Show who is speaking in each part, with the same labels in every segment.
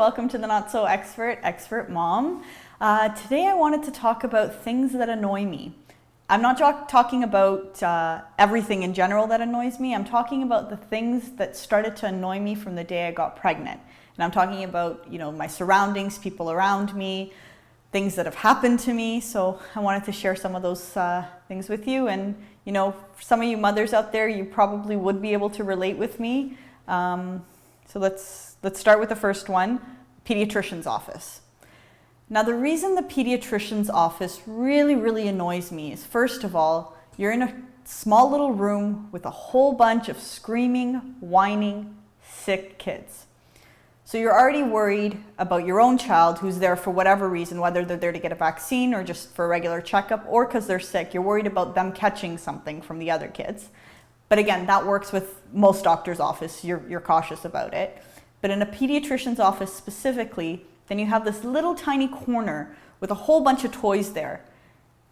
Speaker 1: welcome to the Not So Expert Mom. Today I wanted to talk about things that annoy me. I'm not talking about everything in general that annoys me. I'm talking about the things that started to annoy me from the day I got pregnant. And I'm talking about, my surroundings, people around me, things that have happened to me. So I wanted to share some of those things with you. And, for some of you mothers out there, you probably would be able to relate with me. So let's start with the first one, pediatrician's office. Now the reason the pediatrician's office really annoys me is, first of all, you're in a small little room with a whole bunch of screaming, whining, sick kids. So you're already worried about your own child who's there for whatever reason, whether they're there to get a vaccine or just for a regular checkup or because they're sick. You're worried about them catching something from the other kids. But again, that works with most doctors' office. You're cautious about it. But in a pediatrician's office specifically, then you have this little tiny corner with a whole bunch of toys there.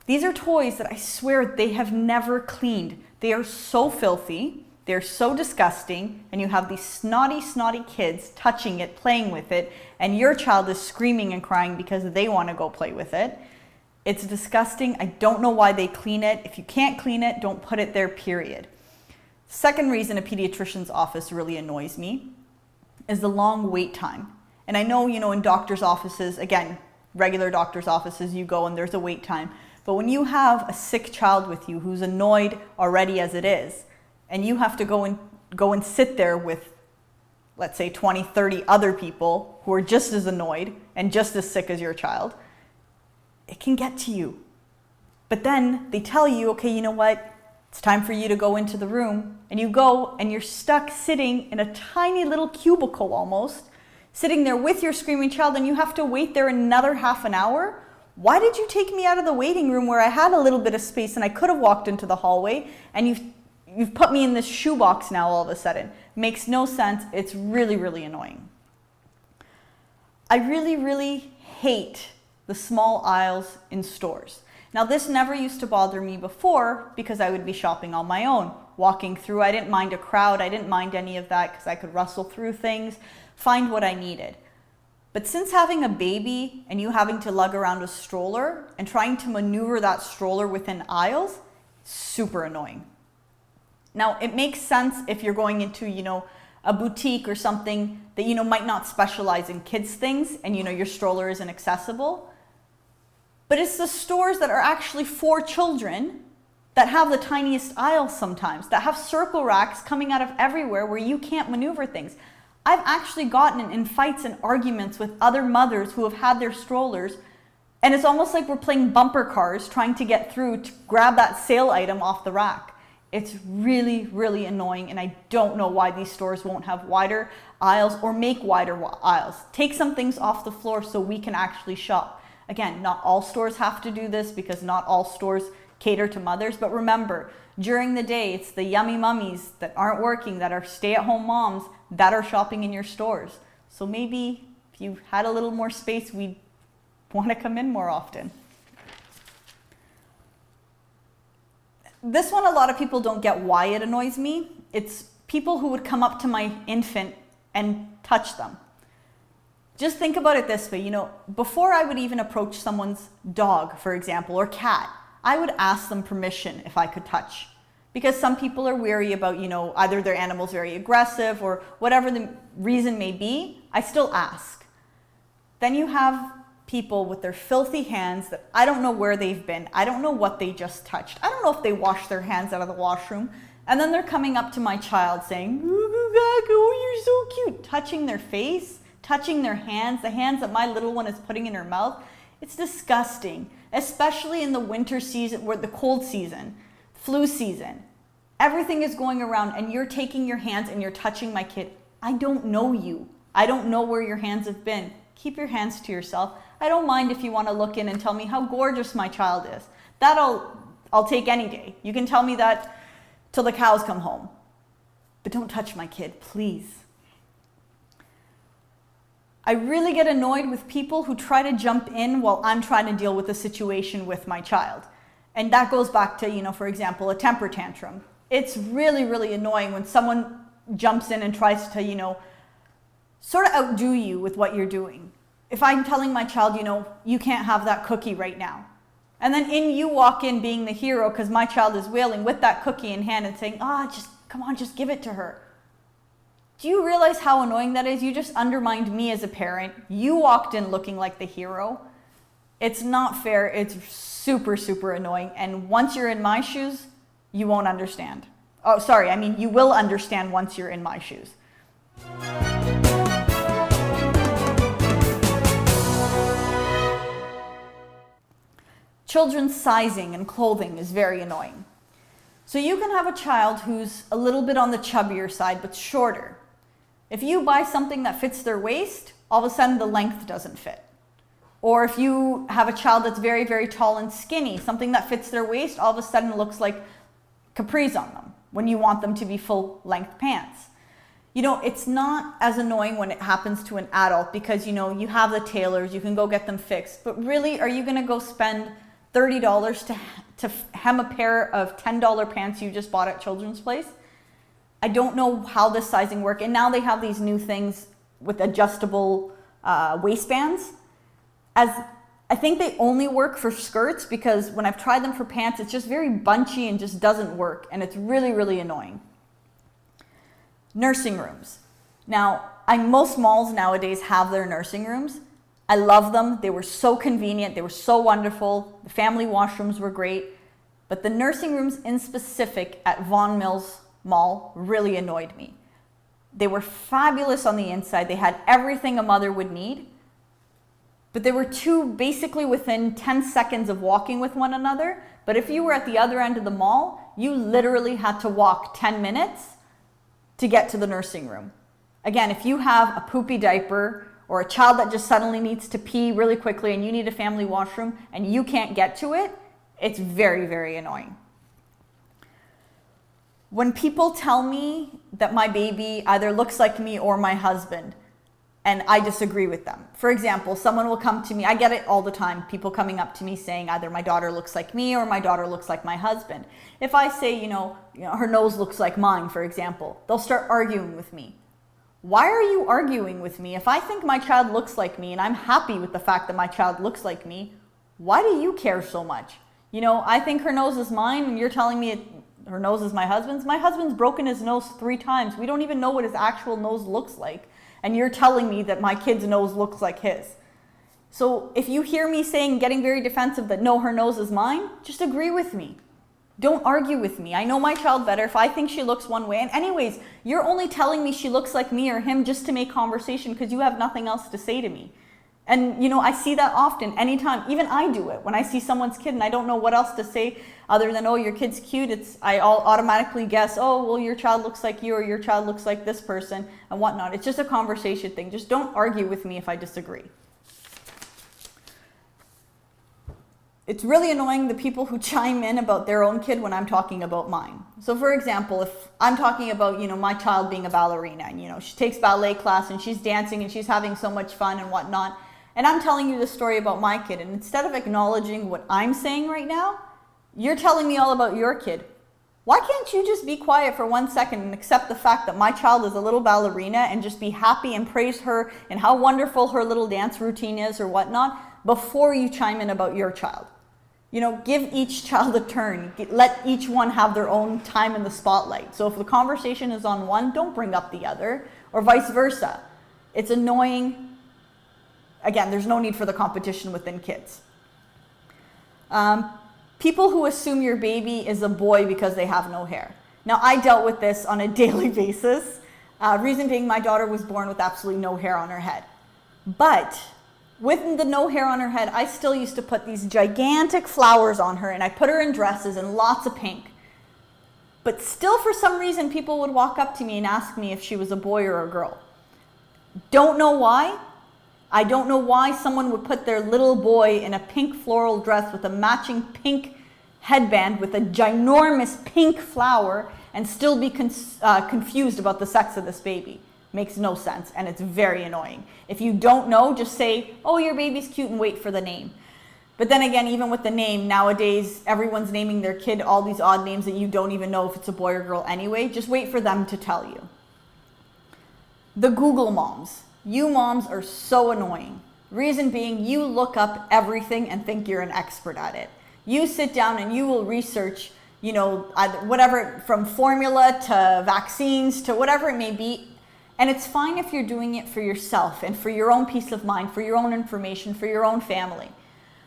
Speaker 1: These are toys that I swear they have never cleaned. They are so filthy, they're so disgusting, and you have these snotty kids touching it, playing with it, and your child is screaming and crying because they want to go play with it. It's disgusting. I don't know why they clean it. If you can't clean it, don't put it there, period. Second reason a pediatrician's office really annoys me is the long wait time. And I know, in doctor's offices, again, regular doctor's offices, you go and there's a wait time. But when you have a sick child with you who's annoyed already as it is, and you have to go and sit there with, let's say, 20, 30 other people who are just as annoyed and just as sick as your child, it can get to you. But then they tell you, okay, you know what? It's time for you to go into the room, and you go and you're stuck sitting in a tiny little cubicle almost, sitting there with your screaming child, and you have to wait there another half an hour. Why did you take me out of the waiting room where I had a little bit of space and I could have walked into the hallway, and you've put me in this shoebox now all of a sudden? Makes no sense. It's really annoying. I really hate the small aisles in stores. Now this never used to bother me before because I would be shopping on my own, walking through. I didn't mind a crowd. I didn't mind any of that because I could rustle through things, find what I needed. But since having a baby and you having to lug around a stroller and trying to maneuver that stroller within aisles, super annoying. Now it makes sense if you're going into, a boutique or something that, might not specialize in kids things and, your stroller isn't accessible. But it's the stores that are actually for children that have the tiniest aisles sometimes, that have circle racks coming out of everywhere where you can't maneuver things. I've actually gotten in fights and arguments with other mothers who have had their strollers, and it's almost like we're playing bumper cars trying to get through to grab that sale item off the rack. It's really annoying, and I don't know why these stores won't have wider aisles or make wider aisles. Take some things off the floor so we can actually shop. Again, not all stores have to do this because not all stores cater to mothers, but remember, during the day, it's the yummy mummies that aren't working, that are stay-at-home moms, that are shopping in your stores. So maybe if you had a little more space, we'd want to come in more often. This one, a lot of people don't get why it annoys me. It's people who would come up to my infant and touch them. Just think about it this way, before I would even approach someone's dog, for example, or cat, I would ask them permission if I could touch. Because some people are wary about, either their animal's very aggressive or whatever the reason may be, I still ask. Then you have people with their filthy hands that I don't know where they've been. I don't know what they just touched. I don't know if they washed their hands out of the washroom. And then they're coming up to my child saying, "Oh, you're so cute," touching their face, touching their hands, the hands that my little one is putting in her mouth. It's disgusting, especially in the winter season, or the cold season, flu season. Everything is going around and you're taking your hands and you're touching my kid. I don't know you. I don't know where your hands have been. Keep your hands to yourself. I don't mind if you want to look in and tell me how gorgeous my child is. That I'll take any day. You can tell me that till the cows come home. But don't touch my kid, please. I really get annoyed with people who try to jump in while I'm trying to deal with the situation with my child. And that goes back to, for example, a temper tantrum. It's really annoying when someone jumps in and tries to, sort of outdo you with what you're doing. If I'm telling my child, you can't have that cookie right now, and then you walk in being the hero because my child is wailing with that cookie in hand and saying, just come on, just give it to her. Do you realize how annoying that is? You just undermined me as a parent. You walked in looking like the hero. It's not fair. It's super, super annoying. And once you're in my shoes, you won't understand. You will understand once you're in my shoes. Children's sizing and clothing is very annoying. So you can have a child who's a little bit on the chubbier side, but shorter. If you buy something that fits their waist, all of a sudden the length doesn't fit. Or if you have a child that's very, very tall and skinny, something that fits their waist, all of a sudden looks like capris on them when you want them to be full-length pants. It's not as annoying when it happens to an adult because, you have the tailors, you can go get them fixed. But really, are you going to go spend $30 to hem a pair of $10 pants you just bought at Children's Place? I don't know how this sizing works. And now they have these new things with adjustable waistbands. I think they only work for skirts because when I've tried them for pants, it's just very bunchy and just doesn't work. And it's really, really annoying. Nursing rooms. Now, most malls nowadays have their nursing rooms. I love them. They were so convenient. They were so wonderful. The family washrooms were great. But the nursing rooms in specific at Vaughan Mills Mall really annoyed me. They were fabulous on the inside. They had everything a mother would need. But they were basically within 10 seconds of walking with one another. But if you were at the other end of the mall, you literally had to walk 10 minutes to get to the nursing room. Again, if you have a poopy diaper or a child that just suddenly needs to pee really quickly and you need a family washroom and you can't get to it, it's very, very annoying. When people tell me that my baby either looks like me or my husband, and I disagree with them. For example, someone will come to me, I get it all the time, people coming up to me saying either my daughter looks like me or my daughter looks like my husband. If I say, her nose looks like mine, for example, they'll start arguing with me. Why are you arguing with me? If I think my child looks like me and I'm happy with the fact that my child looks like me, why do you care so much? I think her nose is mine and you're telling me her nose is my husband's. My husband's broken his nose 3 times. We don't even know what his actual nose looks like. And you're telling me that my kid's nose looks like his. So if you hear me getting very defensive that no, her nose is mine, just agree with me. Don't argue with me. I know my child better. If I think she looks one way, and anyways, you're only telling me she looks like me or him just to make conversation because you have nothing else to say to me. And I see that often, anytime. Even I do it when I see someone's kid and I don't know what else to say other than, oh, your kid's cute. I'll automatically guess, oh, well, your child looks like you or your child looks like this person and whatnot. It's just a conversation thing. Just don't argue with me if I disagree. It's really annoying the people who chime in about their own kid when I'm talking about mine. So for example, if I'm talking about, my child being a ballerina and, she takes ballet class and she's dancing and she's having so much fun and whatnot, and I'm telling you the story about my kid, and instead of acknowledging what I'm saying right now, you're telling me all about your kid. Why can't you just be quiet for 1 second and accept the fact that my child is a little ballerina and just be happy and praise her and how wonderful her little dance routine is or whatnot before you chime in about your child? Give each child a turn. Let each one have their own time in the spotlight. So if the conversation is on one, don't bring up the other, or vice versa. It's annoying. Again, there's no need for the competition within kids. People who assume your baby is a boy because they have no hair. Now, I dealt with this on a daily basis. Reason being, my daughter was born with absolutely no hair on her head. But with the no hair on her head, I still used to put these gigantic flowers on her, and I put her in dresses and lots of pink. But still, for some reason, people would walk up to me and ask me if she was a boy or a girl. Don't know why. I don't know why someone would put their little boy in a pink floral dress with a matching pink headband with a ginormous pink flower and still be confused about the sex of this baby. Makes no sense, and it's very annoying. If you don't know, just say, oh, your baby's cute, and wait for the name. But then again, even with the name, nowadays, everyone's naming their kid all these odd names that you don't even know if it's a boy or girl anyway. Just wait for them to tell you. The Google moms. You moms are so annoying. Reason being, you look up everything and think you're an expert at it. You sit down and you will research, whatever, from formula to vaccines to whatever it may be. And it's fine if you're doing it for yourself and for your own peace of mind, for your own information, for your own family.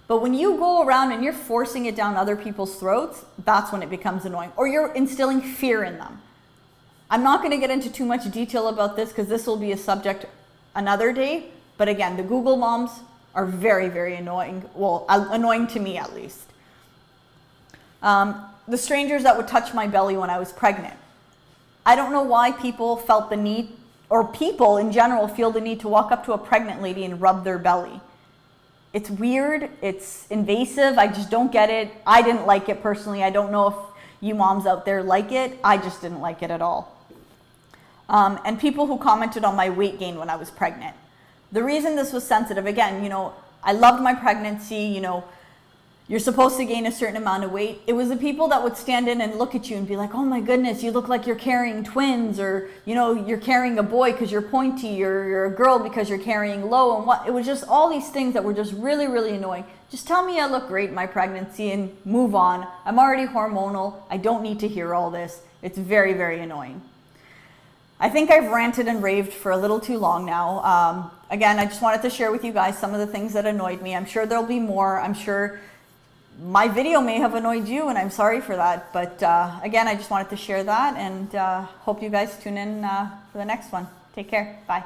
Speaker 1: But when you go around and you're forcing it down other people's throats, that's when it becomes annoying. Or you're instilling fear in them. I'm not going to get into too much detail about this because this will be a subject another day. But again, the Google moms are very, very annoying. Well, annoying to me at least. The strangers that would touch my belly when I was pregnant. I don't know why people felt the need, or people in general feel the need to walk up to a pregnant lady and rub their belly. It's weird, it's invasive, I just don't get it. I didn't like it personally. I don't know if you moms out there like it. I just didn't like it at all. And people who commented on my weight gain when I was pregnant. The reason this was sensitive, again, I loved my pregnancy, you're supposed to gain a certain amount of weight. It was the people that would stand in and look at you and be like, oh my goodness, you look like you're carrying twins, or, you're carrying a boy because you're pointy, or you're a girl because you're carrying low, and what. It was just all these things that were just really, really annoying. Just tell me I look great in my pregnancy and move on. I'm already hormonal. I don't need to hear all this. It's very, very annoying. I think I've ranted and raved for a little too long now. Again, I just wanted to share with you guys some of the things that annoyed me. I'm sure there'll be more. I'm sure my video may have annoyed you, and I'm sorry for that. But again, I just wanted to share that, and hope you guys tune in for the next one. Take care. Bye.